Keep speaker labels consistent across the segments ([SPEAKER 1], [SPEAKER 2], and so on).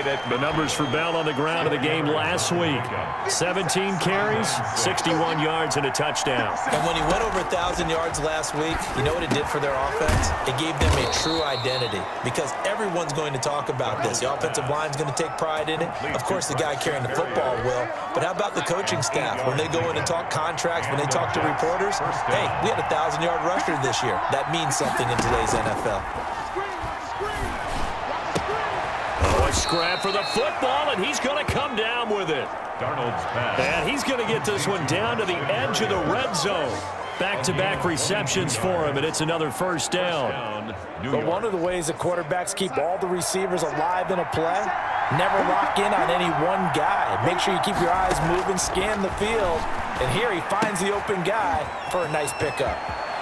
[SPEAKER 1] The numbers for Bell on the ground in the game last week. 17 carries, 61 yards, and a touchdown.
[SPEAKER 2] And when he went over 1,000 yards last week, you know what it did for their offense? It gave them a true identity because everyone's going to talk about this. The offensive line's going to take pride in it. Of course, the guy carrying the football will. But how about the coaching staff? When they go in and talk contracts, when they talk to reporters, hey, we had a 1,000-yard rusher this year. That means something in today's NFL.
[SPEAKER 1] A scrap for the football, and he's going to come down with it.
[SPEAKER 3] Darnold's pass.
[SPEAKER 1] And he's going to get this one down to the edge of the red zone. Back-to-back receptions for him, and it's another first down.
[SPEAKER 2] But one of the ways that quarterbacks keep all the receivers alive in a play, never lock in on any one guy. Make sure you keep your eyes moving, scan the field, and here he finds the open guy for a nice pickup.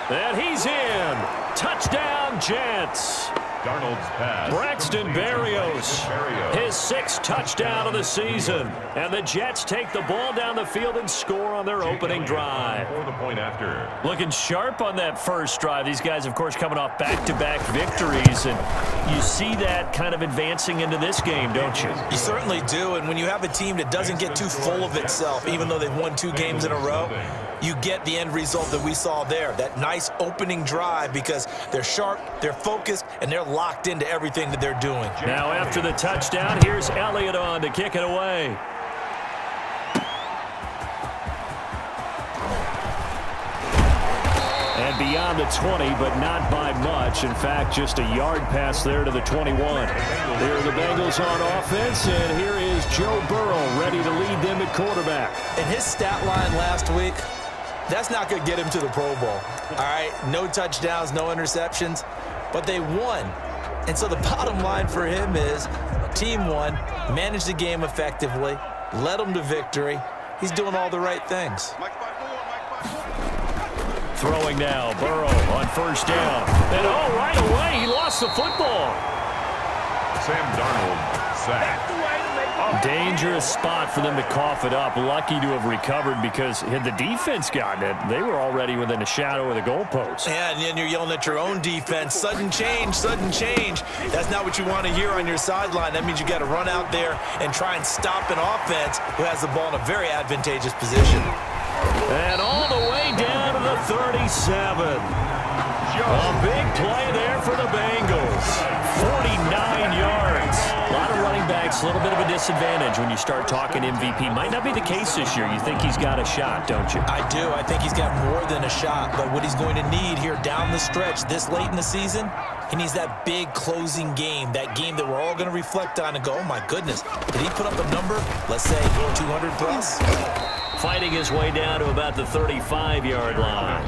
[SPEAKER 1] And he's in. Touchdown, Jets.
[SPEAKER 3] Darnold's pass.
[SPEAKER 1] Braxton Berrios, his 6th touchdown of the season. And the Jets take the ball down the field and score on their opening drive.
[SPEAKER 3] For the point after.
[SPEAKER 1] Looking sharp on that first drive. These guys, of course, coming off back-to-back victories. And you see that kind of advancing into this game, don't you?
[SPEAKER 2] You certainly do. And when you have a team that doesn't get too full of itself, even though they've won 2 games in a row, you get the end result that we saw there. That nice opening drive because they're sharp, they're focused, and they're locked into everything that they're doing.
[SPEAKER 1] Now after the touchdown, here's Elliott on to kick it away. And beyond the 20, but not by much. In fact, just a yard pass there to the 21. Here are the Bengals on offense, and here is Joe Burrow ready to lead them at quarterback.
[SPEAKER 2] And his stat line last week, that's not going to get him to the Pro Bowl. All right, no touchdowns, no interceptions, but they won. And so the bottom line for him is team won, managed the game effectively, led them to victory. He's doing all the right things.
[SPEAKER 1] Throwing now, Burrow on first down. And right away, he lost the football.
[SPEAKER 3] Sam Darnold sacked.
[SPEAKER 1] Dangerous spot for them to cough it up. Lucky to have recovered because had the defense gotten it, they were already within a shadow of the goalpost.
[SPEAKER 2] Yeah, and then you're yelling at your own defense. Sudden change, sudden change. That's not what you want to hear on your sideline. That means you got to run out there and try and stop an offense who has the ball in a very advantageous position.
[SPEAKER 1] And all the way down to the 37. A big play there for the Bengals. 49 yards. A lot of running backs, a little bit of a disadvantage when you start talking MVP. Might not be the case this year. You think he's got a shot, don't you?
[SPEAKER 2] I do. I think he's got more than a shot. But what he's going to need here down the stretch this late in the season, he needs that big closing game, that game that we're all going to reflect on and go, oh, my goodness, did he put up a number, let's say 200 plus?
[SPEAKER 1] Fighting his way down to about the 35-yard line.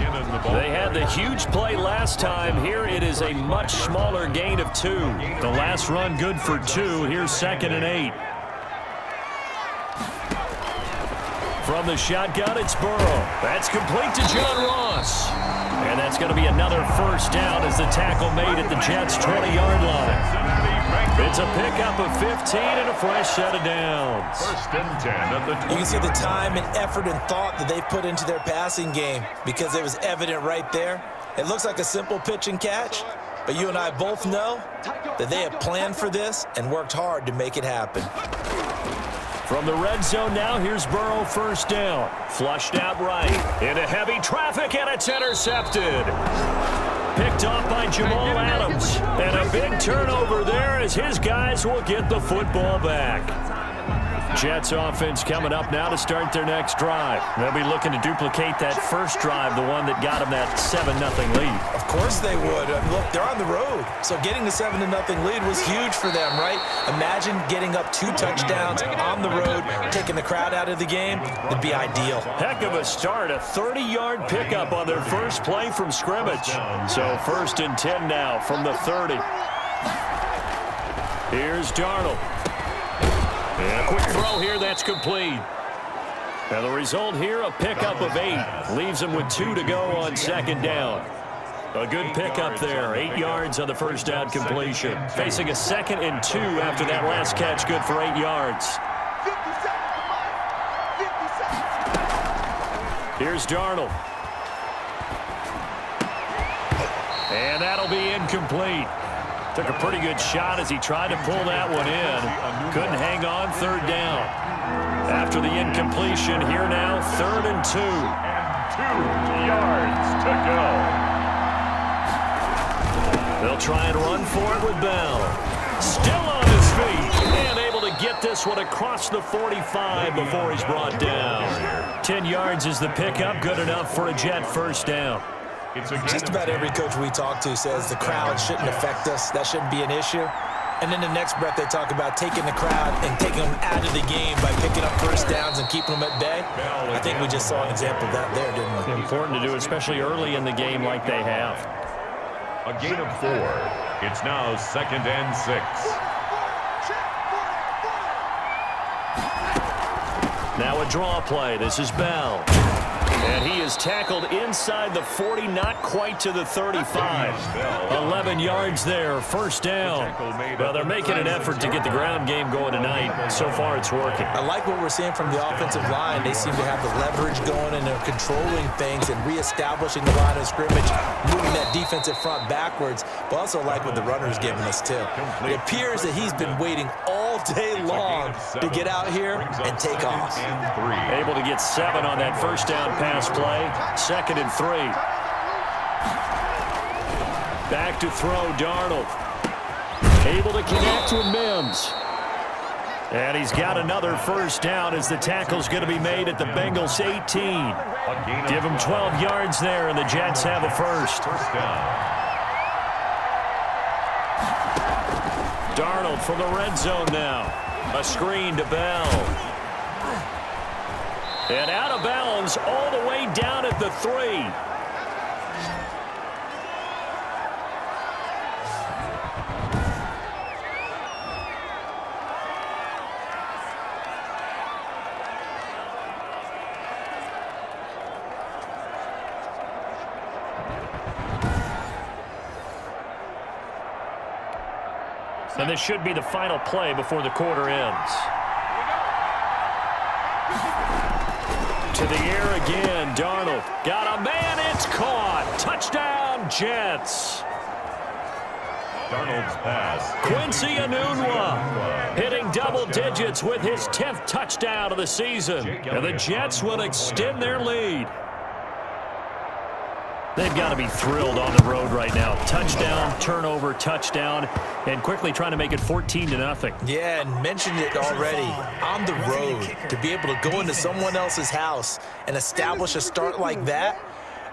[SPEAKER 1] They had the huge play last time. Here it is a much smaller gain of 2. The last run good for 2. Here's 2nd and 8. From the shotgun, it's Burrow. That's complete to John Ross. And that's going to be another first down as the tackle made at the Jets' 20-yard line. It's a pickup of 15 and a fresh set of downs.
[SPEAKER 3] 1st and 10 at the 20.
[SPEAKER 2] You can see the time and effort and thought that they put into their passing game because it was evident right there. It looks like a simple pitch and catch, but you and I both know that they have planned for this and worked hard to make it happen.
[SPEAKER 1] From the red zone now, here's Burrow first down. Flushed out right. Into heavy traffic, and it's intercepted. Picked off by Jamal Adams. And a big turnover there as his guys will get the football back. Jets offense coming up now to start their next drive. They'll be looking to duplicate that first drive, the one that got them that 7-0 lead.
[SPEAKER 2] Of course they would. Look, they're on the road. So getting the 7-0 lead was huge for them, right? Imagine getting up 2 touchdowns on the road, taking the crowd out of the game. It'd be ideal.
[SPEAKER 1] Heck of a start. A 30-yard pickup on their first play from scrimmage. So 1st and 10 now from the 30. Here's Darnold. And a quick throw here, that's complete. And the result here, a pickup of 8. Leaves them with 2 to go on 2nd down. A good pickup there. 8 yards on the first down completion. Facing a 2nd and 2 after that last catch, good for 8 yards. Here's Darnold. And that'll be incomplete. Took a pretty good shot as he tried to pull that one in. Couldn't hang on, third down. After the incompletion, here now, 3rd and 2.
[SPEAKER 3] And 2 yards to go.
[SPEAKER 1] They'll try and run for it with Bell. Still on his feet and able to get this one across the 45 before he's brought down. 10 yards is the pickup, good enough for a Jet first down.
[SPEAKER 2] Just about every coach we talk to says the crowd shouldn't affect us. That shouldn't be an issue. And in the next breath, they talk about taking the crowd and taking them out of the game by picking up first downs and keeping them at bay. I think we just saw an example of that there, didn't we?
[SPEAKER 1] Important to do, especially early in the game like they have.
[SPEAKER 3] A gain of 4. It's now 2nd and 6.
[SPEAKER 1] Now a draw play. This is Bell. And he is tackled inside the 40, not quite to the 35. 11 yards there, first down. Well, they're making an effort to get the ground game going tonight. So far, it's working.
[SPEAKER 2] I like what we're seeing from the offensive line. They seem to have the leverage going, and they're controlling things and reestablishing the line of scrimmage, moving that defensive front backwards. But also like what the runner's giving us, too. It appears that he's been waiting all day long to get out here and take off.
[SPEAKER 1] Able to get 7 on that first down pass play. 2nd and 3. Back to throw, Darnold. Able to connect with Mims. And he's got another first down as the tackle's going to be made at the Bengals 18. Give him 12 yards there, and the Jets have a first. Darnold from the red zone now. A screen to Bell. And out of bounds all the way down at the 3. And this should be the final play before the quarter ends. To the air again, Darnold. Got a man, it's caught. Touchdown, Jets.
[SPEAKER 3] Darnold's pass.
[SPEAKER 1] Quincy Enunwa hitting double digits with his 10th touchdown of the season. And the Jets will extend their lead. They've got to be thrilled on the road right now. Touchdown, turnover, touchdown, and quickly trying to make it 14-0.
[SPEAKER 2] Yeah, and mentioned it already. On the road, to be able to go into someone else's house and establish a start like that,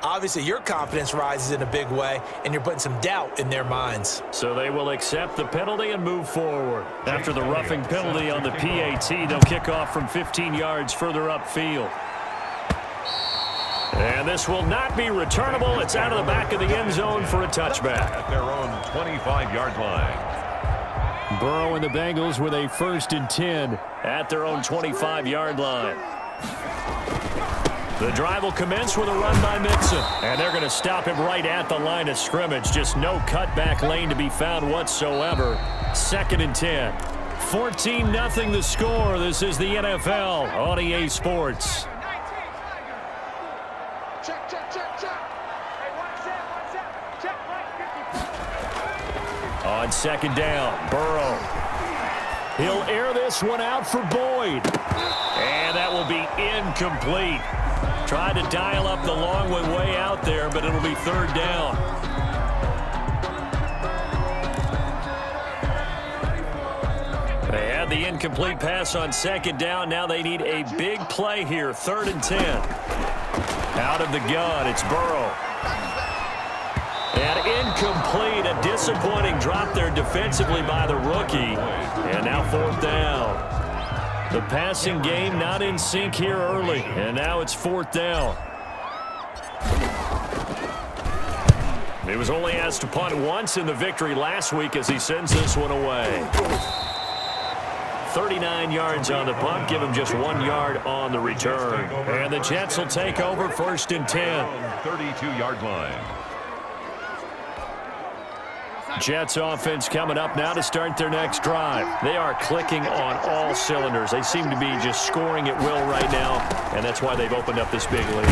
[SPEAKER 2] obviously your confidence rises in a big way, and you're putting some doubt in their minds.
[SPEAKER 1] So they will accept the penalty and move forward. After the roughing penalty on the PAT, they'll kick off from 15 yards further upfield. And this will not be returnable. It's out of the back of the end zone for a touchback.
[SPEAKER 3] At their own 25-yard line.
[SPEAKER 1] Burrow and the Bengals with a 1st and 10 at their own 25-yard line. The drive will commence with a run by Mixon. And they're going to stop him right at the line of scrimmage. Just no cutback lane to be found whatsoever. 2nd and 10. 14-0 the score. This is the NFL on EA Sports. On 2nd down, Burrow. He'll air this one out for Boyd. And that will be incomplete. Tried to dial up the long way out there, but it'll be 3rd down. They had the incomplete pass on 2nd down. Now they need a big play here. 3rd and 10. Out of the gun, it's Burrow. And incomplete, a disappointing drop there defensively by the rookie. And now 4th down. The passing game not in sync here early. And now it's 4th down. He was only asked to punt once in the victory last week as he sends this one away. 39 yards on the punt, give him just 1 yard on the return. And the Jets will take over 1st and 10.
[SPEAKER 3] 32-yard line.
[SPEAKER 1] Jets offense coming up now to start their next drive. They are clicking on all cylinders. They seem to be just scoring at will right now, and that's why they've opened up this big lead.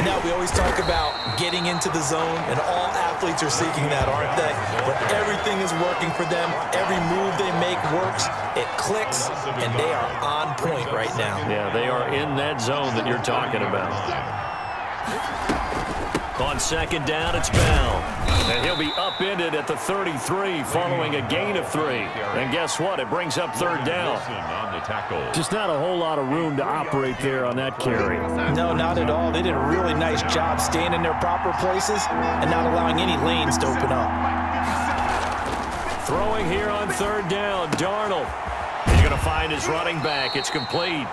[SPEAKER 2] Now, we always talk about getting into the zone, and all athletes are seeking that, aren't they? But everything is working for them. Every move they make works. It clicks, and they are on point right now.
[SPEAKER 1] Yeah, they are in that zone that you're talking about. On second down, it's Bell. And he'll be upended at the 33 following a gain of 3. And guess what? It brings up third down. Just not a whole lot of room to operate there on that carry.
[SPEAKER 2] No, not at all. They did a really nice job staying in their proper places and not allowing any lanes to open up.
[SPEAKER 1] Throwing here on third down, Darnold. He's going to find his running back. It's complete.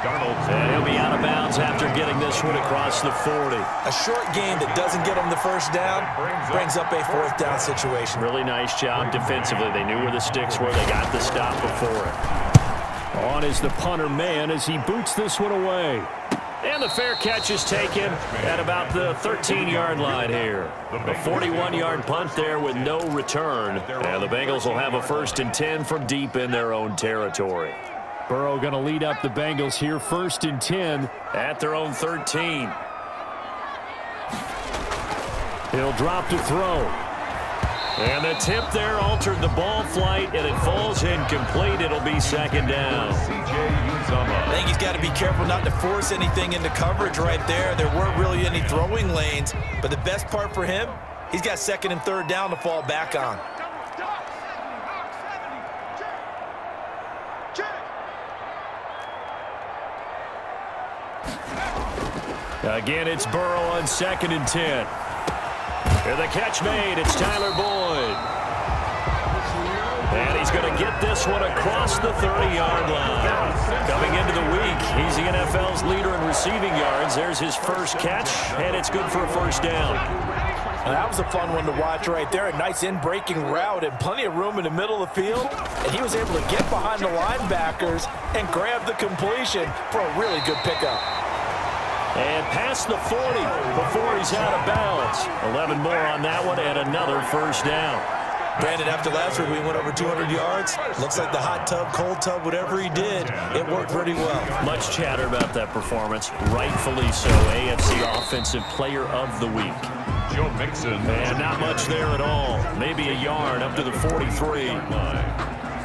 [SPEAKER 1] And he'll be out of bounds after getting this one across the 40.
[SPEAKER 2] A short gain that doesn't get them the first down brings up a fourth down situation.
[SPEAKER 1] Really nice job defensively. They knew where the sticks were. They got the stop before it. On is the punter man as he boots this one away. And the fair catch is taken at about the 13-yard line here. A 41-yard punt there with no return. And the Bengals will have a 1st and 10 from deep in their own territory. Burrow going to lead up the Bengals here, 1st and 10 at their own 13. He'll drop to throw. And the tip there altered the ball flight, and it falls incomplete. It'll be second down.
[SPEAKER 2] I think he's got to be careful not to force anything into coverage right there. There weren't really any throwing lanes, but the best part for him, he's got 2nd and 3rd down to fall back on.
[SPEAKER 1] Again, it's Burrow on 2nd and 10. And the catch made. It's Tyler Boyd. And he's going to get this one across the 30-yard line. Coming into the week, he's the NFL's leader in receiving yards. There's his first catch, and it's good for a 1st down.
[SPEAKER 2] And that was a fun one to watch right there. A nice in-breaking route and plenty of room in the middle of the field. And he was able to get behind the linebackers and grab the completion for a really good pickup.
[SPEAKER 1] And past the 40 before he's out of bounds. 11 more on that one and another 1st down.
[SPEAKER 2] Brandon, after last week, we went over 200 yards. Looks like the hot tub, cold tub, whatever he did, it worked pretty well.
[SPEAKER 1] Much chatter about that performance. Rightfully so. AFC Offensive Player of the Week.
[SPEAKER 3] Joe Mixon.
[SPEAKER 1] And not much there at all. Maybe a yard up to the 43.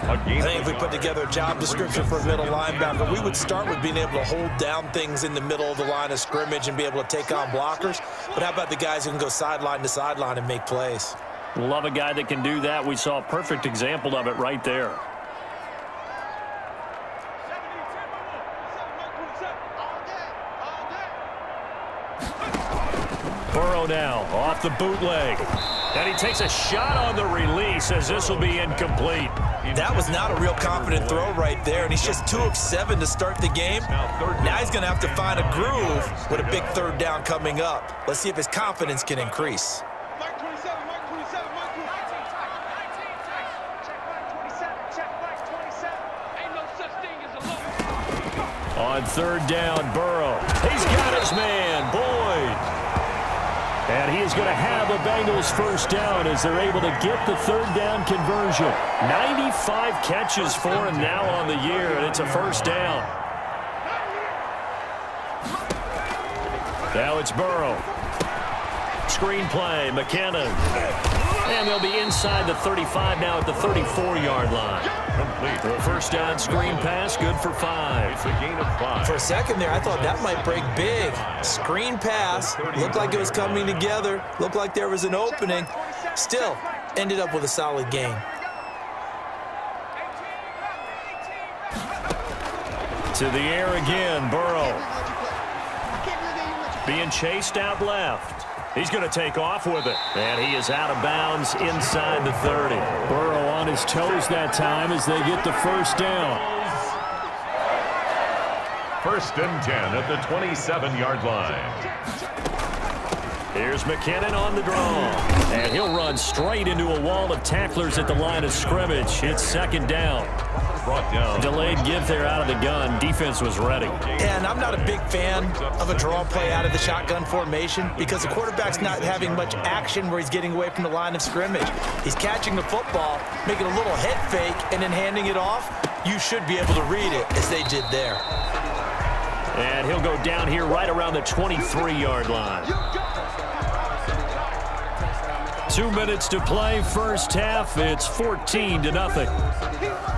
[SPEAKER 2] I think if we put together a job description for a middle linebacker, we would start with being able to hold down things in the middle of the line of scrimmage and be able to take on blockers. But how about the guys who can go sideline to sideline and make plays?
[SPEAKER 1] Love a guy that can do that. We saw a perfect example of it right there. Burrow now off the bootleg. And he takes a shot on the release as this will be incomplete.
[SPEAKER 2] That was not a real confident throw right there, and he's just 2 of 7 to start the game. Now he's going to have to find a groove with a big 3rd down coming up. Let's see if his confidence can increase.
[SPEAKER 1] On 3rd down, Burrow. He's got his man, Boyd. And he is going to have the Bengals 1st down as they're able to get the 3rd down conversion. 95 catches for him now on the year, and it's a 1st down. Now it's Burrow. Screen play, McKinnon. And they'll be inside the 35 now at the 34-yard line. Complete. The 1st down screen pass, good for 5.
[SPEAKER 3] It's a gain of 5.
[SPEAKER 2] For a second there, I thought that might break big. Screen pass, looked like it was coming together, looked like there was an opening. Still, ended up with a solid gain.
[SPEAKER 1] To the air again, Burrow. Being chased out left. He's going to take off with it. And he is out of bounds inside the 30. Burrow on his toes that time as they get the 1st down.
[SPEAKER 3] 1st and 10 at the 27-yard line.
[SPEAKER 1] Here's McKinnon on the draw. And he'll run straight into a wall of tacklers at the line of scrimmage. It's 2nd down.
[SPEAKER 3] Brought down.
[SPEAKER 1] Delayed give there out of the gun. Defense was ready.
[SPEAKER 2] And I'm not a big fan of a draw play out of the shotgun formation because the quarterback's not having much action where he's getting away from the line of scrimmage. He's catching the football, making a little head fake, and then handing it off. You should be able to read it as they did there.
[SPEAKER 1] And he'll go down here right around the 23-yard line. 2 minutes to play, first half. It's 14-0.